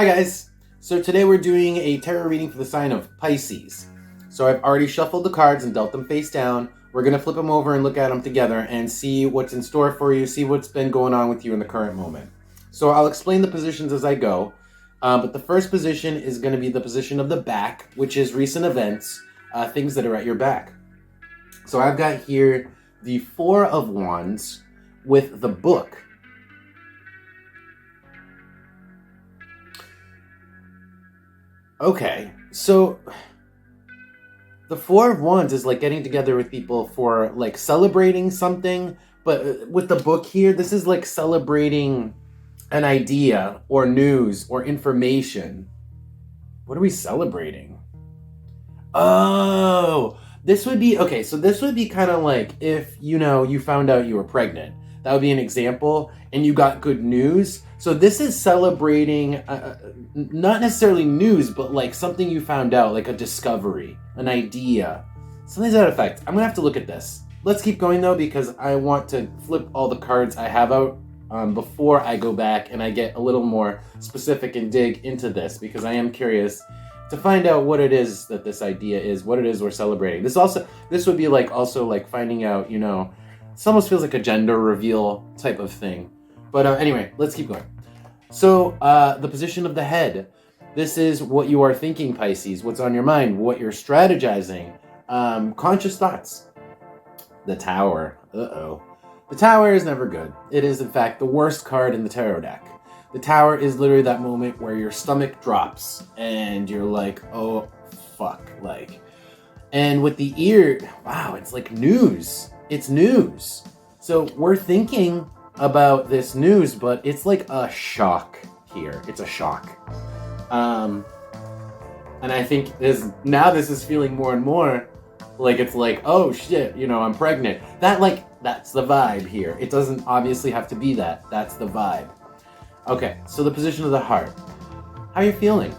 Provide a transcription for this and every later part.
Hi guys! So today we're doing a tarot reading for the sign of Pisces. So I've already shuffled the cards and dealt them face down. We're going to flip them over and look at them together and see what's in store for you, see what's been going on with you in the current moment. So I'll explain the positions as I go, but the first position is going to be the position of the back, which is recent events, things that are at your back. So I've got here the Four of Wands with the book. Okay, so the Four of Wands is like getting together with people for like celebrating something, but with the book here, this is like celebrating an idea or news or information. What are we celebrating? Oh, this would be, okay, so this would be kind of like if, you found out you were pregnant. That would be an example, and you got good news. So this is celebrating, not necessarily news, but like something you found out, like a discovery, an idea, something to that effect. I'm gonna have to look at this. Let's keep going though, because I want to flip all the cards I have out before I go back and I get a little more specific and dig into this, because I am curious to find out what it is that this idea is, what it is we're celebrating. This would be like also like finding out, this almost feels like a gender reveal type of thing. But anyway, let's keep going. So the position of the head. This is what you are thinking, Pisces, what's on your mind, what you're strategizing, conscious thoughts. The Tower. Uh-oh. The Tower is never good. It is, in fact, the worst card in the tarot deck. The Tower is literally that moment where your stomach drops and you're like, oh, fuck, like. And with the ear, wow, it's like news. It's news. So we're thinking about this news, but it's like a shock here. It's a shock. And I think this is feeling more and more like it's like, oh shit, I'm pregnant. That's the vibe here. It doesn't obviously have to be that. That's the vibe. Okay, so the position of the heart. How are you feeling?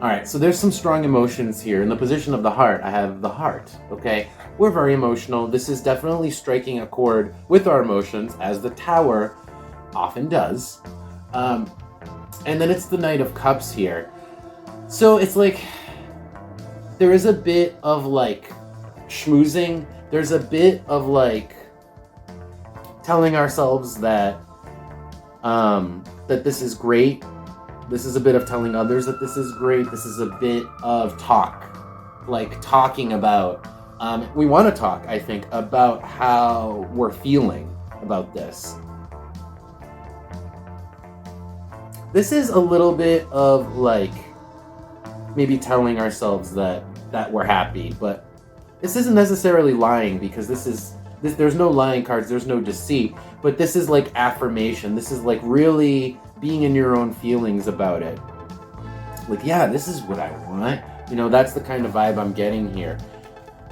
All right, so there's some strong emotions here. In the position of the heart, I have the heart, okay? We're very emotional. This is definitely striking a chord with our emotions, as the Tower often does. And then it's the Knight of Cups here. So it's like, there is a bit of like schmoozing. There's a bit of like telling ourselves that that this is great. This is a bit of telling others that this is great. This is a bit of talk, like talking about, we want to talk, I think, about how we're feeling about this. This is a little bit of like maybe telling ourselves that we're happy, but this isn't necessarily lying, because there's no lying cards, there's no deceit, but this is like affirmation. This is like really being in your own feelings about it. Like, yeah, this is what I want. That's the kind of vibe I'm getting here.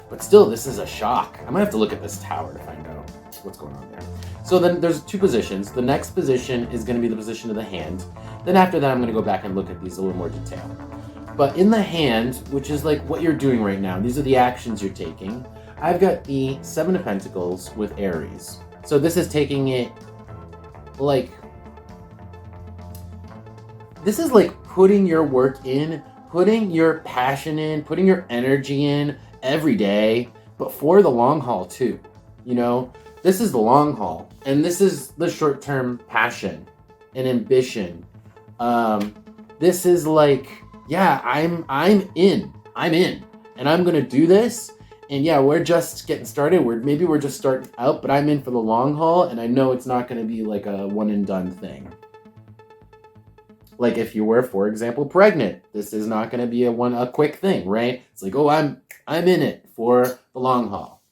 But still, this is a shock. I'm gonna have to look at this Tower to find out what's going on there. So then there's two positions. The next position is gonna be the position of the hand. Then after that, I'm gonna go back and look at these in a little more detail. But in the hand, which is like what you're doing right now, these are the actions you're taking. I've got the Seven of Pentacles with Aries. So this is taking it like, this is like putting your work in, putting your passion in, putting your energy in every day, but for the long haul too. This is the long haul, and this is the short-term passion and ambition. This is like, yeah, I'm in, and I'm gonna do this. And yeah, we're just getting started. Maybe we're just starting out, but I'm in for the long haul, and I know it's not gonna be like a one and done thing. Like if you were, for example, pregnant, this is not gonna be a quick thing, right? It's like, oh, I'm in it for the long haul.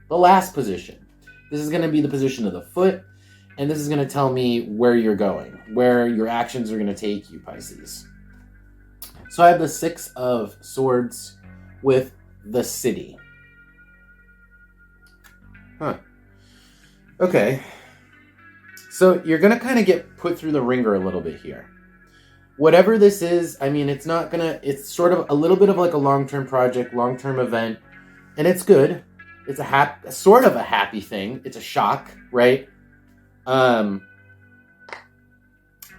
The last position. This is gonna be the position of the foot, and this is gonna tell me where you're going, where your actions are gonna take you, Pisces. So I have the Six of Swords with the City. Huh. Okay. So you're going to kind of get put through the ringer a little bit here. Whatever this is, I mean, it's sort of a little bit of like a long-term project, long-term event, and it's good. It's sort of a happy thing. It's a shock, right?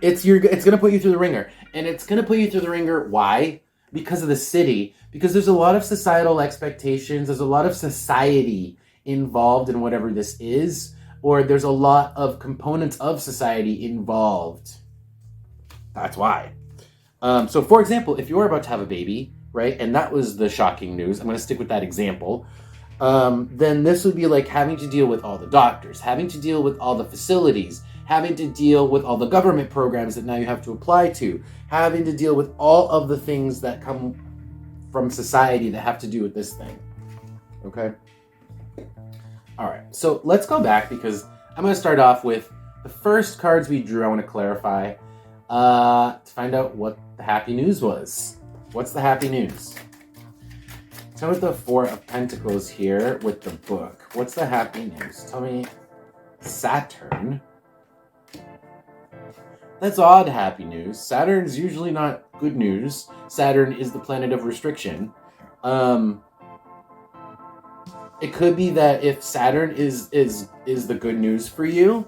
It's gonna put you through the ringer, and it's gonna put you through the ringer. Why? Because of the city. Because there's a lot of societal expectations. There's a lot of society involved in whatever this is, or there's a lot of components of society involved. That's why. So, for example, if you're about to have a baby, right, and that was the shocking news, I'm going to stick with that example, then this would be like having to deal with all the doctors, having to deal with all the facilities, having to deal with all the government programs that now you have to apply to, having to deal with all of the things that come from society that have to do with this thing. Okay? All right, so let's go back because I'm going to start off with the first cards we drew. I want to clarify to find out what the happy news was. What's the happy news? Tell me the Four of Pentacles here with the book. What's the happy news? Tell me Saturn. That's odd happy news. Saturn's usually not good news. Saturn is the planet of restriction. It could be that if Saturn is the good news for you,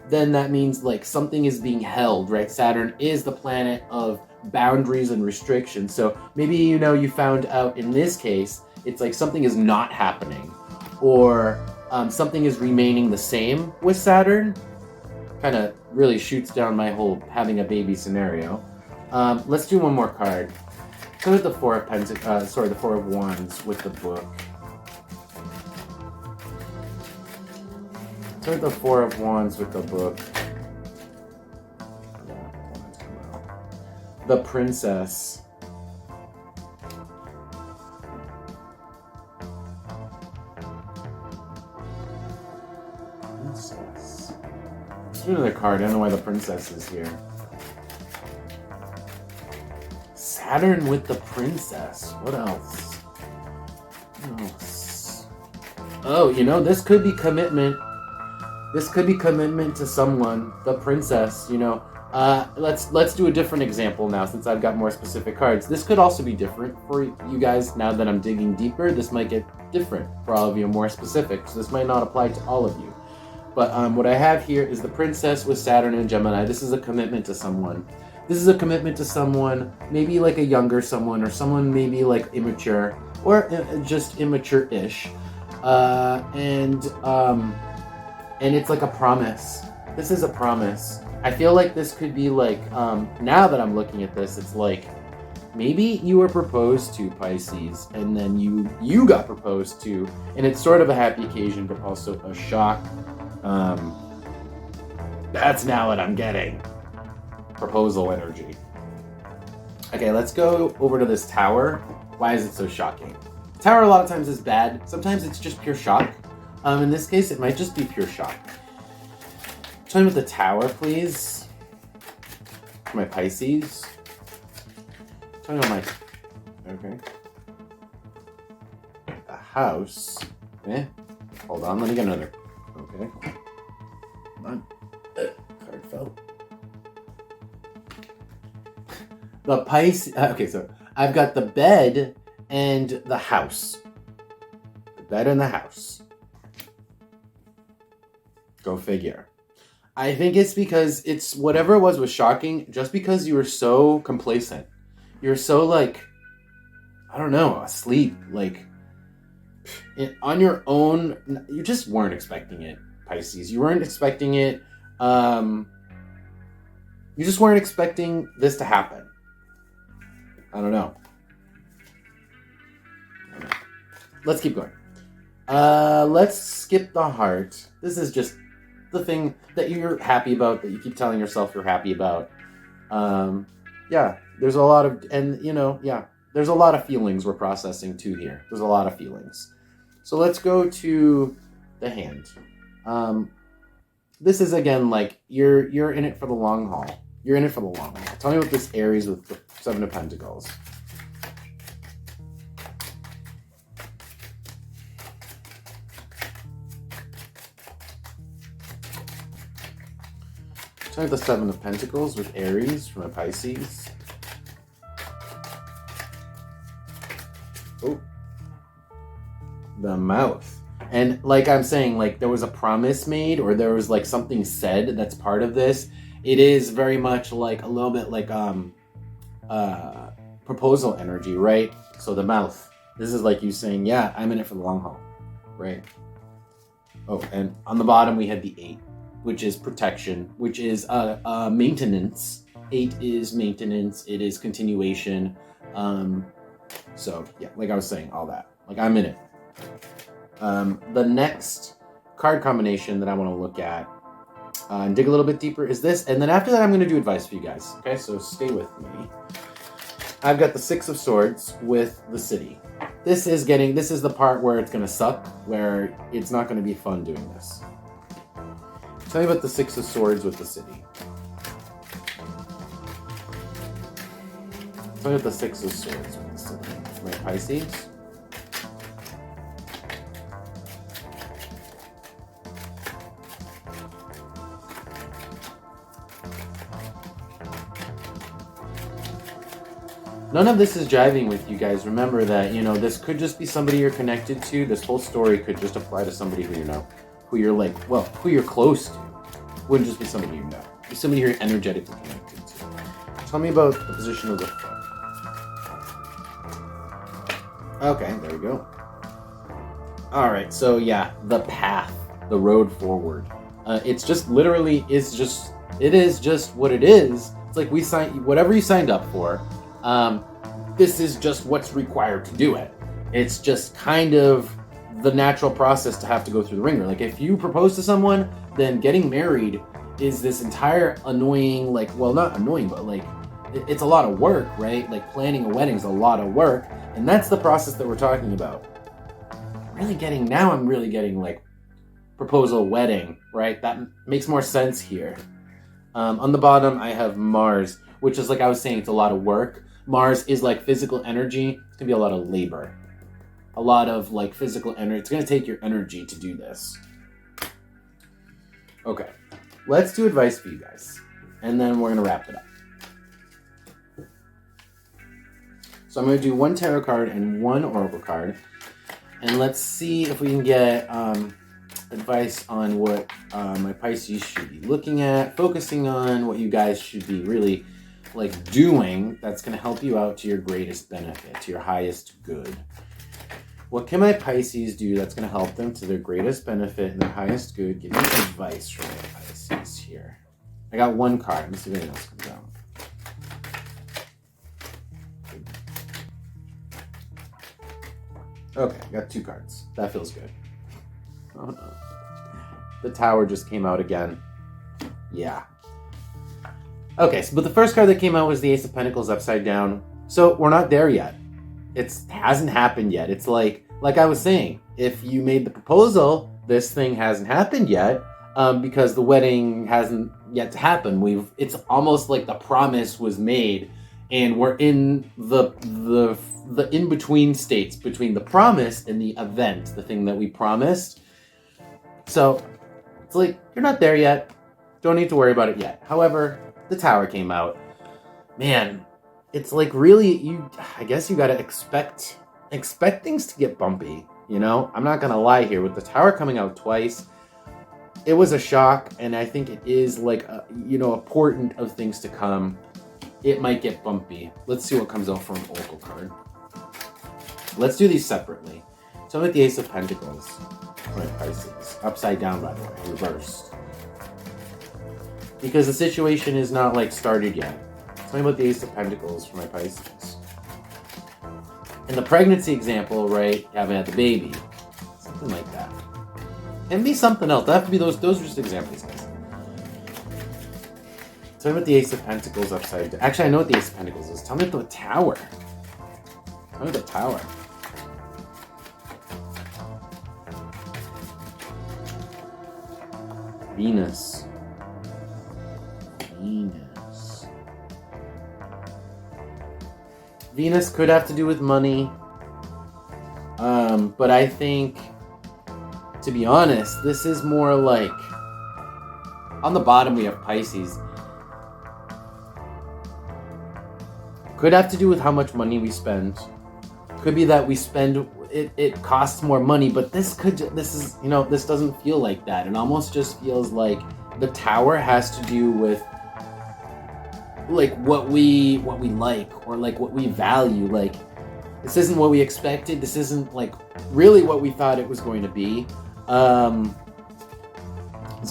then that means like something is being held, right? Saturn is the planet of boundaries and restrictions. So maybe, you know, you found out in this case, it's like something is not happening, or something is remaining the same with Saturn. Kind of really shoots down my whole having a baby scenario. Let's do one more card. So with the Four of Pentacles, the Four of Wands with the book. Start the Four of Wands with the book. The Princess. Princess. Let's do another card. I don't know why the Princess is here. Saturn with the Princess. What else? What else? Oh, you know, this could be commitment. This could be commitment to someone. The Princess, you know. Let's do a different example now since I've got more specific cards. This could also be different for you guys now that I'm digging deeper. This might get different for all of you, more specific. So this might not apply to all of you. But what I have here is the Princess with Saturn and Gemini. This is a commitment to someone. This is a commitment to someone, maybe like a younger someone, or someone maybe like immature, or just immature-ish. And it's like a promise. This is a promise. I feel like this could be like, now that I'm looking at this, it's like, maybe you were proposed to, Pisces, and then you got proposed to, and it's sort of a happy occasion, but also a shock. That's now what I'm getting. Proposal energy. Okay, let's go over to this Tower. Why is it so shocking? Tower a lot of times is bad. Sometimes it's just pure shock. In this case, it might just be pure shock. Tell me with the Tower, please. My Pisces. Tell me about my... Okay. The House. Hold on, let me get another. Okay. Come on. Card fell. The Pisces... okay, so I've got the bed and the house. The bed and the house. Go figure. I think it's because it's whatever it was shocking just because you were so complacent. You're so like, I don't know, asleep. Like, on your own, you just weren't expecting it, Pisces. You weren't expecting it. You just weren't expecting this to happen. I don't know. Let's keep going. Let's skip the Heart. This is just the thing that you're happy about, that you keep telling yourself you're happy about. Yeah, there's a lot of, and you know, yeah, there's a lot of feelings we're processing too here. There's a lot of feelings. So let's go to the Hand. This is again like you're in it for the long haul. You're in it for the long haul. Tell me what this Aries with the Seven of Pentacles. Try the Seven of Pentacles with Aries from a Pisces. Oh. The Mouth. And like I'm saying, like there was a promise made, or there was like something said that's part of this. it is very much like a little bit like proposal energy, right? So the mouth. This is like you saying, yeah, I'm in it for the long haul, right? Oh, and on the bottom we had the 8, which is protection, which is maintenance. 8 is maintenance. It is continuation. So yeah, like I was saying, all that. Like I'm in it. The next card combination that I want to look at and dig a little bit deeper is this, and then after that I'm going to do advice for you guys. Okay, so stay with me. I've got the 6 of Swords with the City. This is the part where it's going to suck, where it's not going to be fun doing this. Tell me about the 6 of Swords with the City. Tell me about the 6 of Swords with the City. My Pisces. None of this is jiving with you guys. Remember that, you know, this could just be somebody you're connected to. This whole story could just apply to somebody who you know, who you're like, well, who you're close to. It wouldn't just be somebody you know. It's somebody you're energetically connected to. Tell me about the position of the foot. Okay, there we go. All right, so yeah, the path, the road forward. It's just literally it is just what it is. It's like whatever you signed up for. This is just what's required to do it. It's just kind of the natural process to have to go through the ringer. Like if you propose to someone, then getting married is this entire annoying, like, well, not annoying, but like it's a lot of work, right? Like planning a wedding is a lot of work, and that's the process that we're talking about. I'm really getting like proposal, wedding, right? That makes more sense here. On the bottom, I have Mars, which is like I was saying, it's a lot of work. Mars is like physical energy. It's gonna be a lot of labor, a lot of like physical energy. It's gonna take your energy to do this. Okay, let's do advice for you guys, and then we're gonna wrap it up. So I'm gonna do 1 tarot card and 1 oracle card, and let's see if we can get advice on what my Pisces should be looking at, focusing on what you guys should be really like doing that's going to help you out to your greatest benefit, to your highest good. What can my Pisces do that's going to help them to their greatest benefit and their highest good? Give me advice from my Pisces here. I got 1 card. Let's see if anything else comes out. Okay, I got 2 cards. That feels good. Oh no. The Tower just came out again. Yeah. Okay, but the first card that came out was the Ace of Pentacles upside down. So we're not there yet. It hasn't happened yet. It's like I was saying, if you made the proposal, this thing hasn't happened yet because the wedding hasn't yet to happen. It's almost like the promise was made, and we're in the in-between states between the promise and the event, the thing that we promised. So it's like, you're not there yet. Don't need to worry about it yet. However, the Tower came out. Man, it's like really, I guess you gotta expect things to get bumpy, you know? I'm not gonna lie here. With the Tower coming out twice, it was a shock, and I think it is like, a portent of things to come. It might get bumpy. Let's see what comes out from an oracle card. Let's do these separately. So I'm at the Ace of Pentacles. My Pisces. Upside down, by the way. Reversed. Because the situation is not like started yet. Tell me about the Ace of Pentacles for my Pisces. In the pregnancy example, right, you haven't had the baby. Something like that. Can be something else. That have to be those are just examples, guys. Tell me about the Ace of Pentacles upside down. Actually, I know what the Ace of Pentacles is. Tell me about the Tower. Tell me about the Tower. Venus. Venus could have to do with money. But I think, to be honest, this is more like, on the bottom we have Pisces. Could have to do with how much money we spend. Could be that we spend, it costs more money, but this doesn't feel like that. It almost just feels like the Tower has to do with like what we like, or like what we value. Like, this isn't what we expected. This isn't like really what we thought it was going to be. There's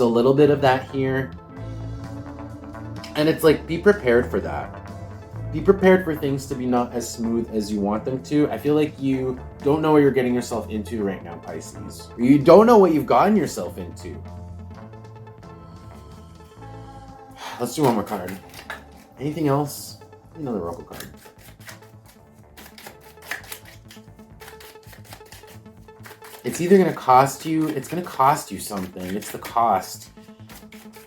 a little bit of that here. And it's like, be prepared for that. Be prepared for things to be not as smooth as you want them to. I feel like you don't know what you're getting yourself into right now, Pisces. Or you don't know what you've gotten yourself into. Let's do one more card. Anything else? Another Oracle card. It's either going to cost you, it's going to cost you something. It's the cost.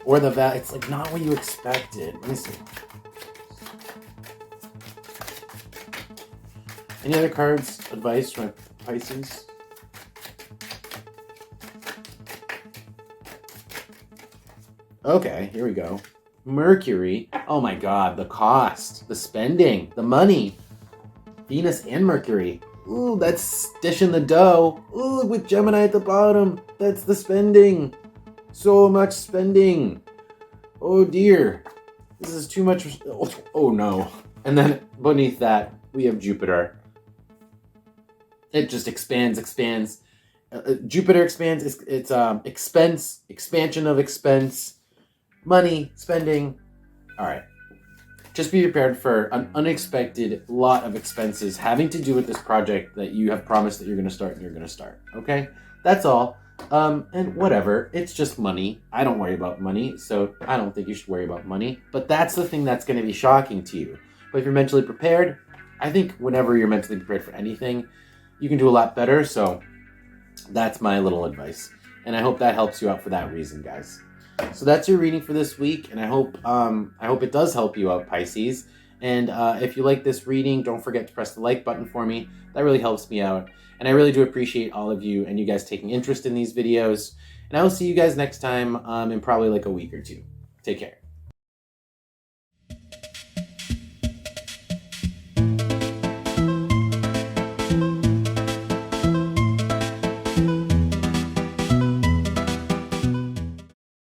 Or the value. It's like not what you expected. Let me see. Any other cards, advice from Pisces? Okay, here we go. Mercury. Oh my God, the cost, the spending, the money. Venus and Mercury. Ooh, that's dishing the dough. Ooh, with Gemini at the bottom. That's the spending. So much spending. Oh dear. This is too much. Oh no. And then beneath that, we have Jupiter. It just expands. Jupiter expands. It's expansion of expense, money, spending. All right. Just be prepared for an unexpected lot of expenses having to do with this project that you have promised that you're going to start and you're going to start. Okay? That's all. And whatever. It's just money. I don't worry about money, so I don't think you should worry about money. But that's the thing that's going to be shocking to you. But if you're mentally prepared, I think whenever you're mentally prepared for anything, you can do a lot better. So that's my little advice. And I hope that helps you out for that reason, guys. So that's your reading for this week, and I hope it does help you out, Pisces. And if you like this reading, don't forget to press the like button for me. That really helps me out, and I really do appreciate all of you and you guys taking interest in these videos. And I will see you guys next time in probably like a week or two. Take care.